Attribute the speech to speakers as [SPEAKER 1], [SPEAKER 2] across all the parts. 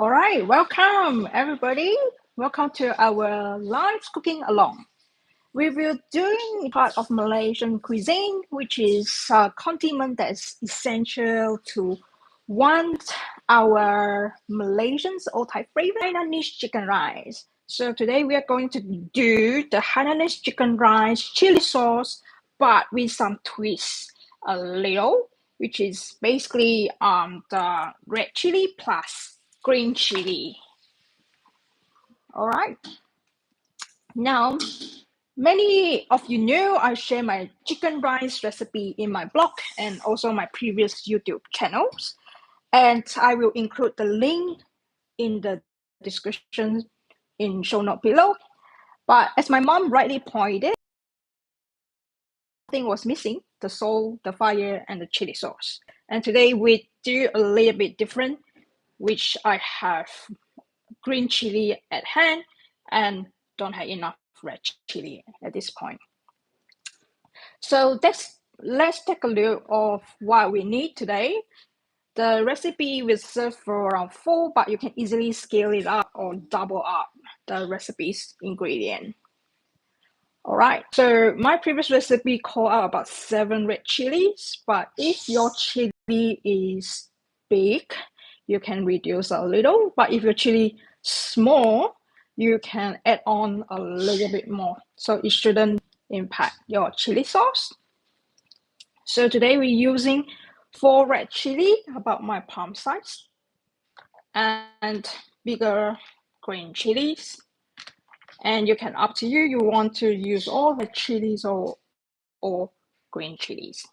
[SPEAKER 1] All right, welcome everybody. Welcome to our live cooking along. We will doing part of Malaysian cuisine, which is a condiment that is essential to one our Malaysians all type favorite Hainanese chicken rice. So today we are going to do the Hainanese chicken rice chili sauce, but with some twists a little, which is basically the red chili plus green chili. All right. Now, many of you know I share my chicken rice recipe in my blog and also my previous YouTube channels. And I will include the link in the description in show note below. But as my mom rightly pointed, thing was missing: the salt, the fire, and the chili sauce. And today we do a little bit different, which I have green chili at hand and don't have enough red chili at this point. So let's take a look of what we need today. The recipe will serve for around 4, but you can easily scale it up or double up the recipe's ingredient. All right, so my previous recipe called out about 7 red chilies, but if your chili is big, you can reduce a little, but if your chili small, you can add on a little bit more. So it shouldn't impact your chili sauce. So today we're using 4 red chili, about my palm size, and bigger green chilies. And you can up to you, you want to use all red chilies or green chilies.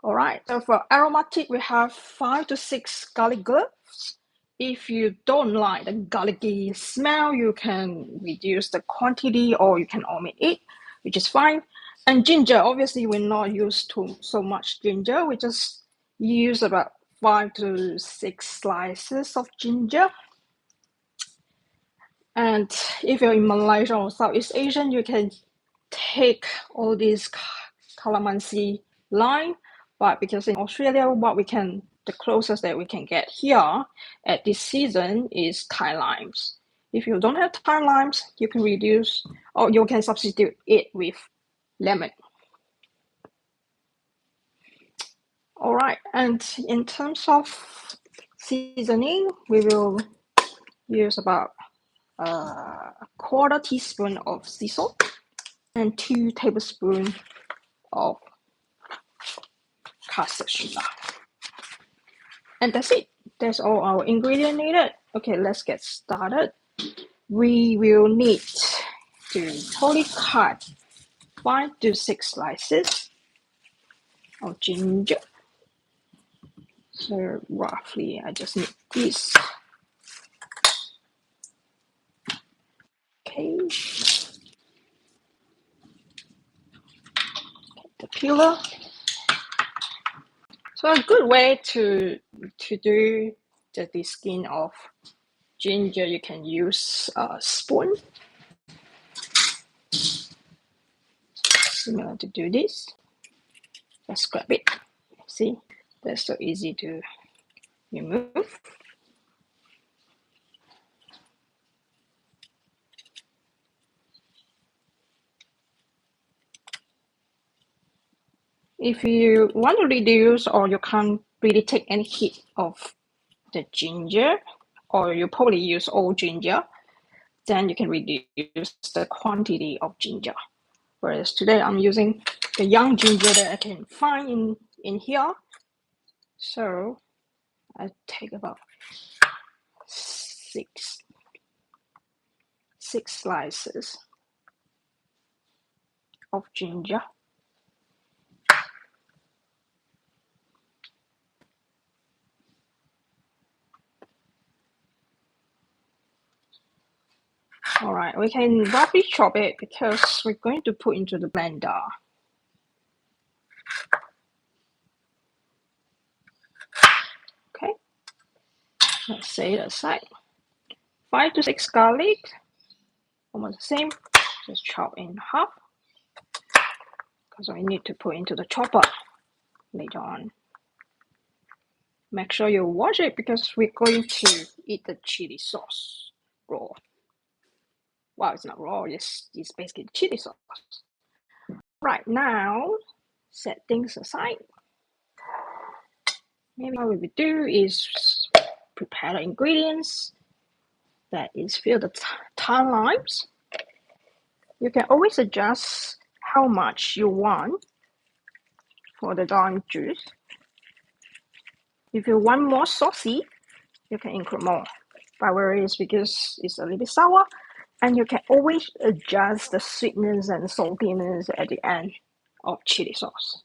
[SPEAKER 1] All right, so for aromatic, we have 5 to 6 garlic cloves. If you don't like the garlicky smell, you can reduce the quantity or you can omit it, which is fine. And ginger, obviously we're not used to so much ginger. We just use about 5 to 6 slices of ginger. And if you're in Malaysia or Southeast Asian, you can take all these calamansi lime. But because in Australia, the closest that we can get here at this season is Thai limes. If you don't have Thai limes, you can reduce or you can substitute it with lemon. All right, and in terms of seasoning, we will use about a quarter teaspoon of sea salt and 2 tablespoons of caster sugar. And that's it. That's all our ingredient needed. Okay, let's get started. We will need to totally cut 5 to 6 slices of ginger. So roughly, I just need this. Okay. Get the peeler. So a good way to do the skin of ginger, you can use a spoon. Similar to do this. Just grab it. See, that's so easy to remove. If you want to reduce or you can't really take any heat of the ginger, or you probably use old ginger, then you can reduce the quantity of ginger. Whereas today I'm using the young ginger that I can find in here. So I take about 6 slices of ginger. All right, we can roughly chop it because we're going to put into the blender. Okay, let's set it aside. 5 to 6 garlic, almost the same, just chop in half because I need to put into the chopper later on. Make sure you wash it because we're going to eat the chili sauce raw. Well, it's not raw, it's basically chili sauce. Right now, set things aside. Maybe what we would do is prepare the ingredients. That is fill the tang limes. You can always adjust how much you want for the lime juice. If you want more saucy, you can include more. But where it is because it's a little bit sour, and you can always adjust the sweetness and saltiness at the end of chili sauce.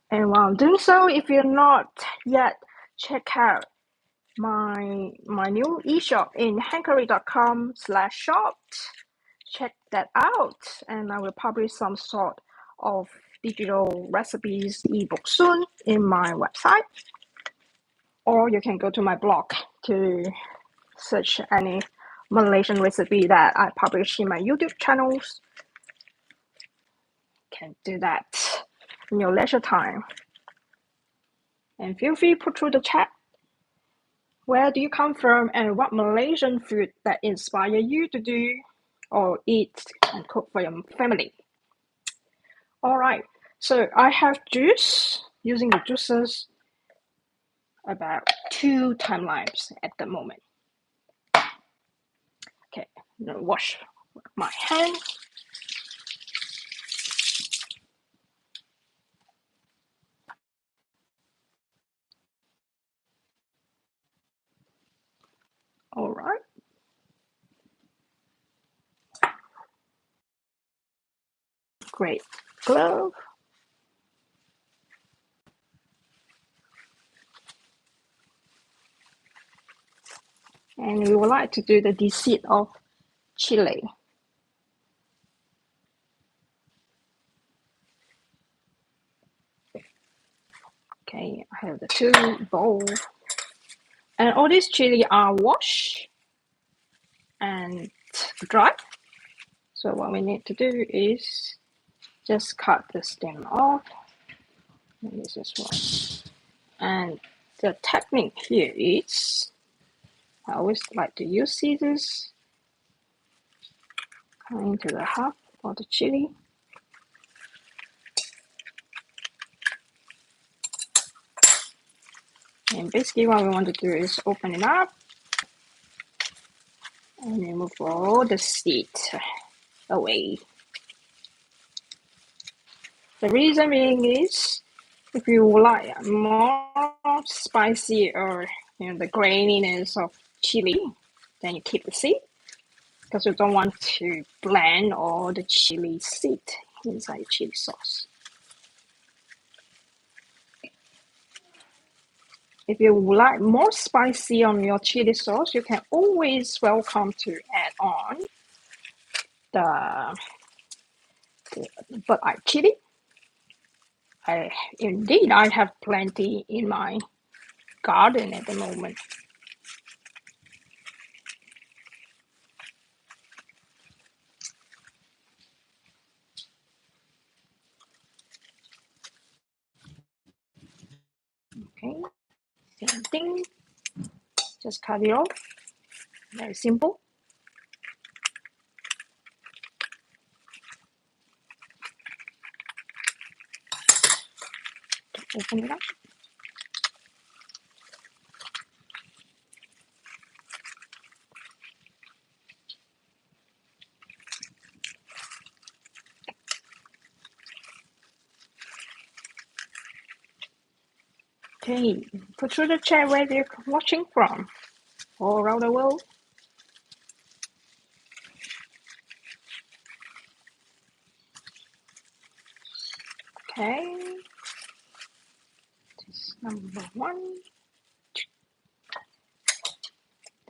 [SPEAKER 1] And while doing so, if you're not yet, check out my new e-shop in hankery.com/shop. Check that out, and I will publish some sort of digital recipes ebook soon in my website. Or you can go to my blog to search any Malaysian recipe that I publish in my YouTube channels. Can do that in your leisure time. And feel free to put through the chat. Where do you come from and what Malaysian food that inspire you to do or eat and cook for your family? All right, so I have juice, using the juices, about 2 tang limes at the moment. Okay, I'm gonna wash my hands. All right. Great glove. And we would like to do the deseed of chili. Okay, I have the 2 bowls. And all these chili are washed and dry. So what we need to do is just cut the stem off. And this is one. And the technique here is, I always like to use scissors. Cut into the half of the chili. And basically what we want to do is open it up and remove all the seed away. The reason being is, if you like more spicy or the graininess of chili, then you keep the seed because you don't want to blend all the chili seed inside chili sauce. If you like more spicy on your chili sauce, you can always welcome to add on the but chili. Indeed, I have plenty in my garden at the moment. Okay, same thing. Just cut it off. Very simple. Open it up. Okay, put through the chat where you're watching from, all around the world. Okay, this is number 1.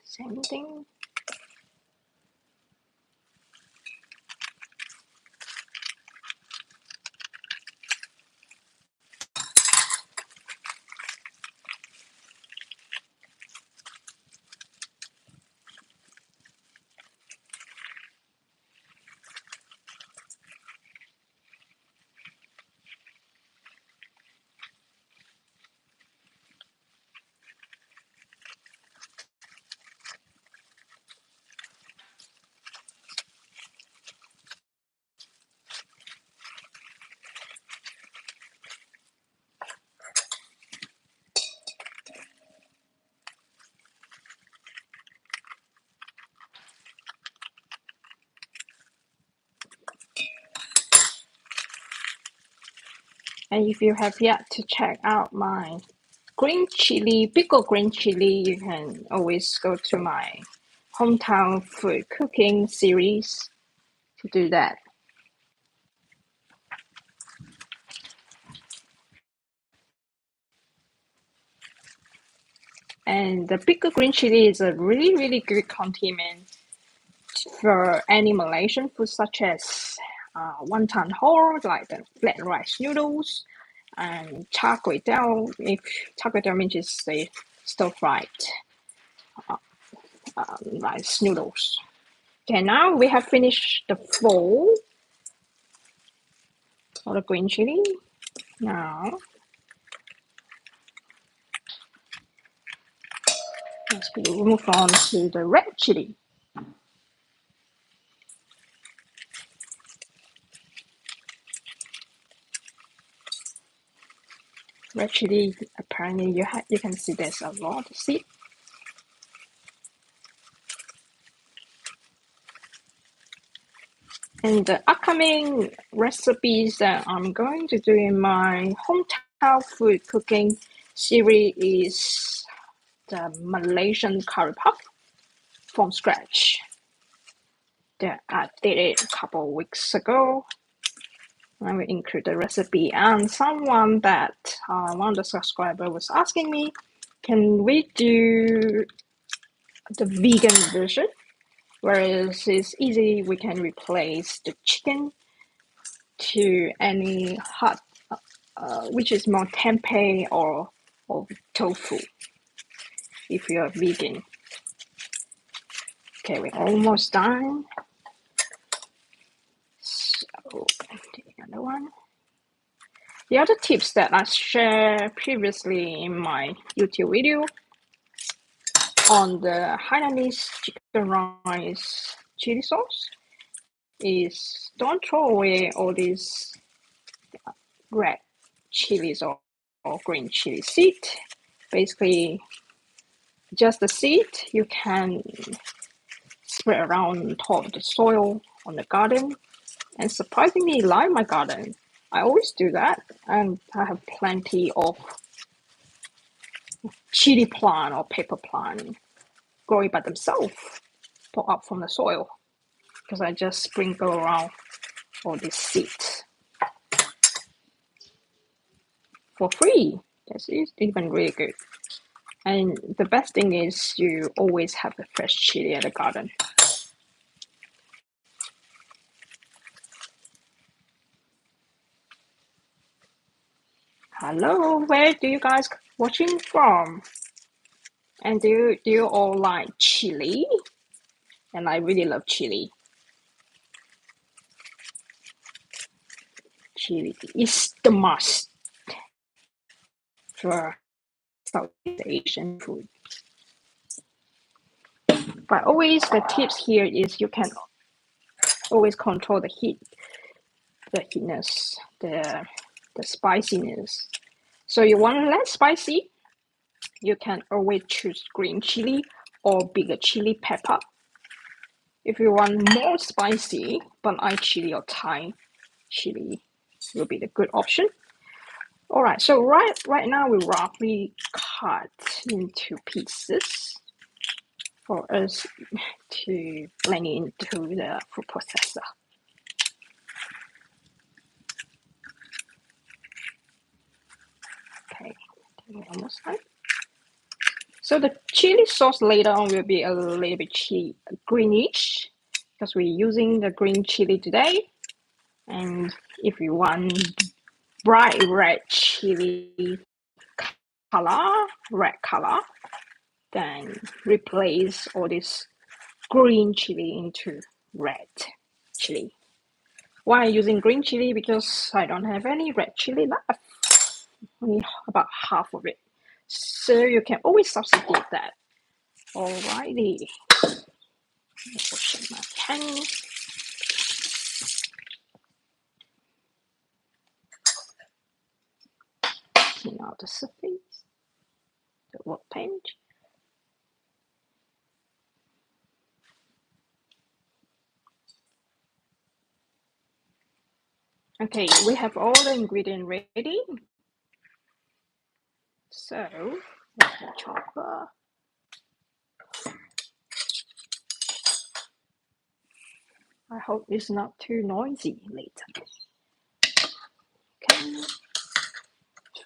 [SPEAKER 1] Same thing. And if you have yet to check out my pickled green chili, you can always go to my hometown food cooking series to do that. And the pickled green chili is a really, really good condiment for any Malaysian food, such as wonton ho, like the flat rice noodles, and char kway teow. If char kway teow means it's the stir-fried rice noodles. Okay, now we have finished the fold of the green chili. Now, let's move on to the red chili. Red chili, apparently you can see there's a lot of seed. And the upcoming recipes that I'm going to do in my hometown food cooking series is the Malaysian curry puff from scratch that I did it a couple of weeks ago. I will include the recipe, and someone that one of the subscribers was asking me, can we do the vegan version? Whereas it's easy, we can replace the chicken to any hot, which is more tempeh or tofu if you're vegan. Okay, we're almost done. So, the other one. The other tips that I shared previously in my YouTube video on the Hainanese Chicken Rice chili sauce is don't throw away all these red chilies or green chili seed. Basically, just the seed you can spread around on top of the soil on the garden. And surprisingly, like my garden, I always do that, and I have plenty of chili plant or pepper plant growing by themselves, pop up from the soil, because I just sprinkle around all these seeds for free. That's even really good. And the best thing is you always have the fresh chili at the garden. Hello, where do you guys watching from? And do you all like chili? And I really love chili. Chili is the must for Southeast Asian food. But always the tips here is you can always control the heat, the heatness, the spiciness. So you want less spicy, you can always choose green chili or bigger chili pepper. If you want more spicy, banana chili or Thai chili will be the good option. All right, so right now we roughly cut into pieces for us to blend into the food processor. Okay, we're almost done. So the chili sauce later on will be a little bit greenish because we're using the green chili today. And if you want bright red chili red color, then replace all this green chili into red chili. Why I'm using green chili? Because I don't have any red chili left. Only about half of it. So you can always substitute that. Alrighty. Wash my pan. Clean out the surface, the workbench. Okay, we have all the ingredients ready. So, the chopper. I hope it's not too noisy later. Okay.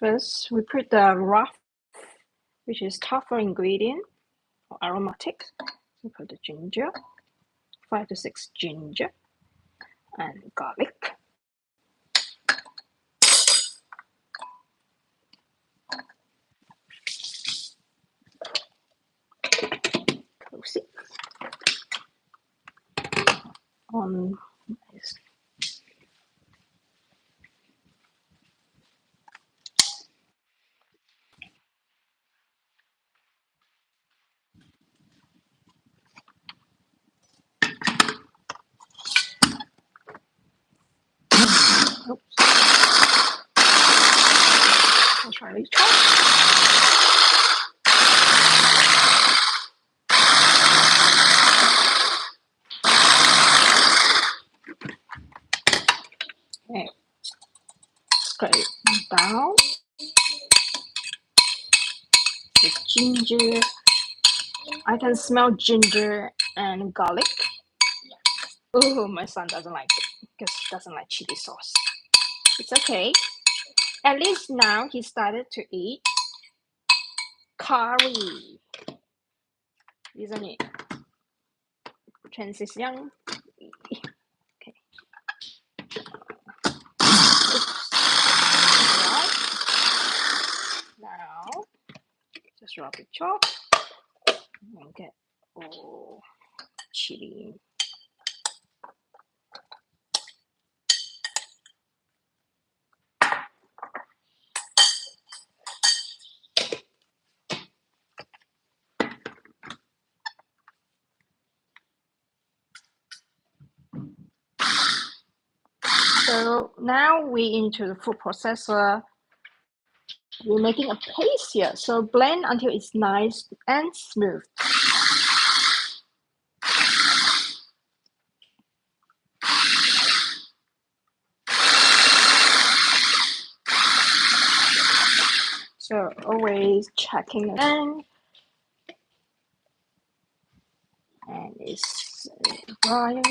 [SPEAKER 1] First, we put the rough, which is tougher ingredient or aromatic. So put the ginger, 5 to 6 ginger, and garlic. Close it on this. Oops. I'll try to chop. Okay. Scrape down the ginger. I can smell ginger and garlic. Oh, my son doesn't like it because he doesn't like chili sauce. It's okay. At least now he started to eat curry. Isn't it? Francis Young. Okay. Right. Now, just rub the chop and get all chili. So now we into the food processor. We're making a paste here. So blend until it's nice and smooth. So always checking again. And it's drying.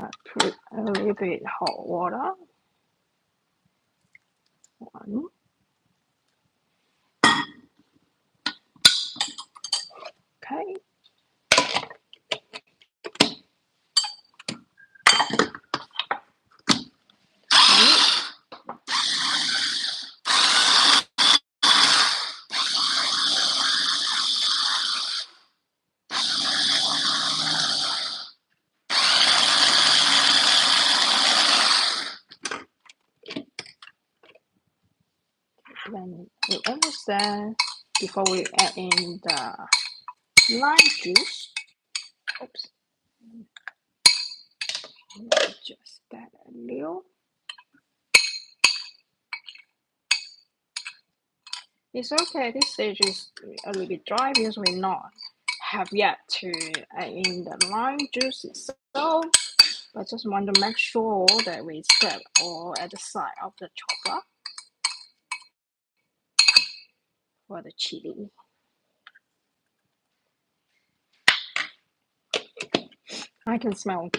[SPEAKER 1] I put a little bit hot water. One. Okay. When we're almost there, before we add in the lime juice. Oops. Just that a little. It's okay. This stage is a little bit dry because we're not have yet to add in the lime juice itself. I just want to make sure that we set all at the side of the chopper for the chili. I can smell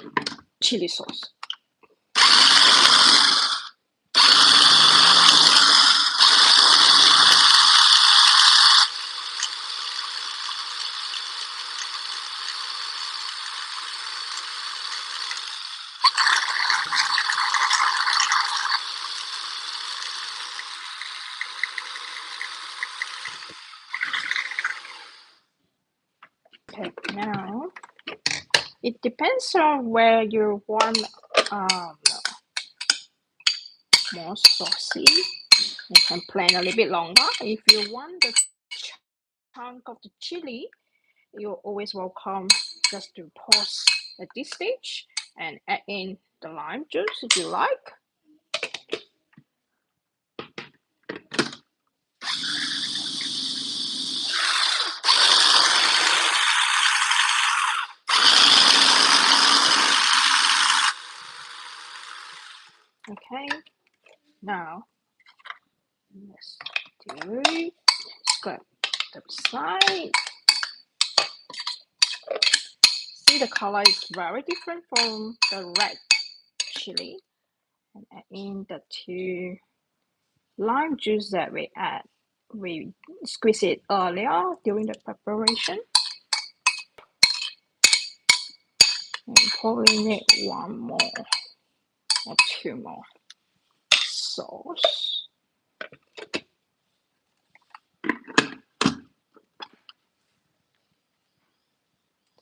[SPEAKER 1] chili sauce. Okay, now it depends on where you want more saucy. You can plan a little bit longer. If you want the chunk of the chili, you're always welcome just to pause at this stage and add in the lime juice if you like. Okay, now let's do scrap the side. See, the color is very different from the red chili. And add in the 2 lime juice that we squeezed it earlier during the preparation. And probably need 1 more or 2 more sauce.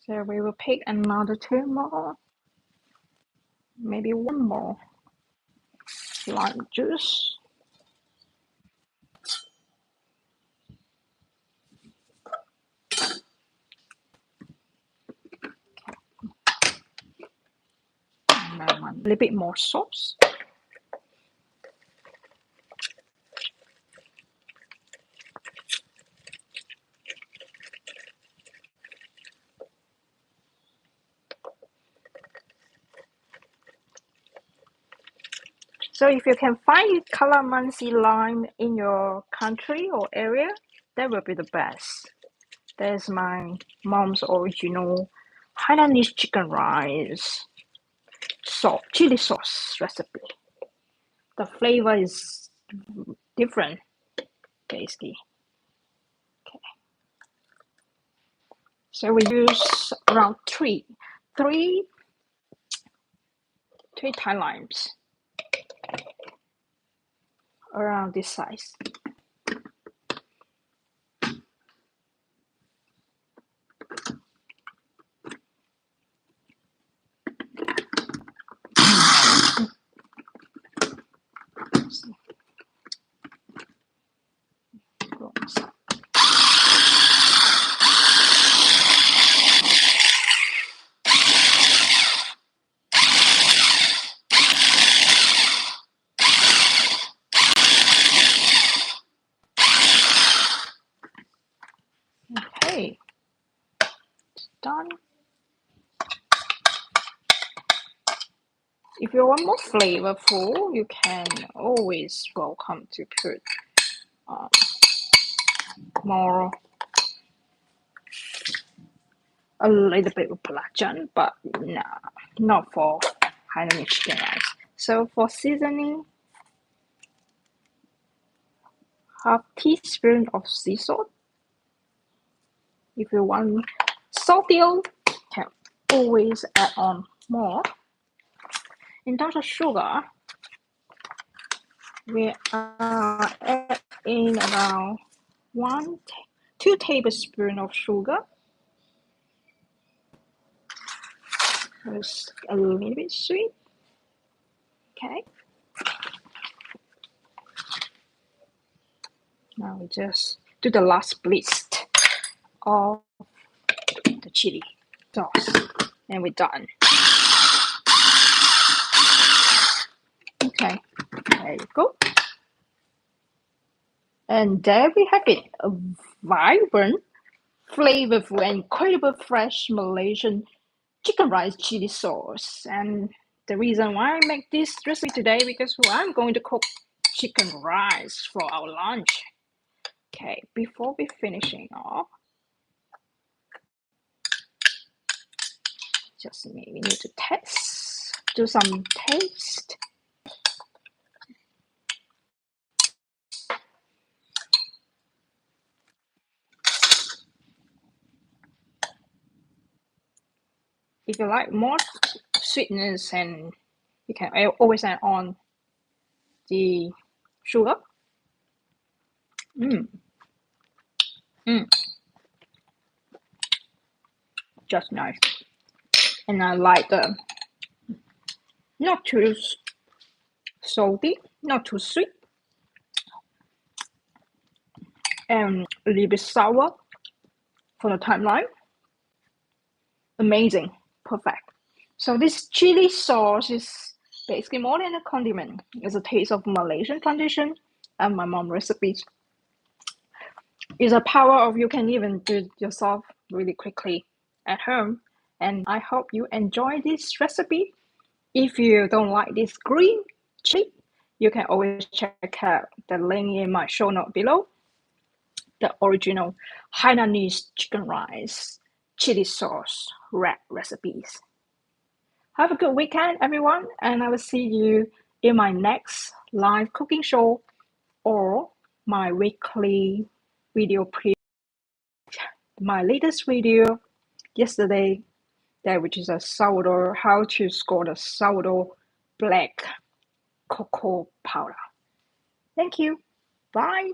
[SPEAKER 1] So we will pick another 2 more, maybe 1 more lime juice. And then a little bit more sauce. So if you can find calamansi lime in your country or area, that will be the best. There's my mom's original Hainanese Chicken Rice chili sauce recipe. The flavor is different, tasty. Okay. So we use around three Thai limes, around this size. Okay, it's done. If you want more flavorful, you can always welcome to put more, a little bit of belacan, but nah, not for Hainanese chicken rice. So for seasoning, half teaspoon of sea salt. If you want saltier, you can always add on more. In terms of sugar, we are adding around 2 tablespoons of sugar. It's a little bit sweet. Okay. Now we just do the last blitz of the chili sauce, and we're done. Okay, there you go. And there we have it, a vibrant, flavorful, and incredible fresh Malaysian chicken rice chili sauce. And the reason why I make this recipe today, because I'm going to cook chicken rice for our lunch. Okay, before we finishing off, just maybe need to do some taste. If you like more sweetness, and you can always add on the sugar. Just nice. And I like the not too salty, not too sweet, and a little bit sour for the timeline. Amazing, perfect. So this chili sauce is basically more than a condiment. It's a taste of Malaysian tradition and my mom's recipes. It's a power of you can even do it yourself really quickly at home. And I hope you enjoy this recipe. If you don't like this green chili, You can always check out the link in my show note below. The original Hainanese chicken rice, chili sauce, wrap recipes. Have a good weekend, everyone, and I will see you in my next live cooking show or my weekly video my latest video yesterday, which is a sourdough, how to score the sourdough black cocoa powder. Thank you. Bye.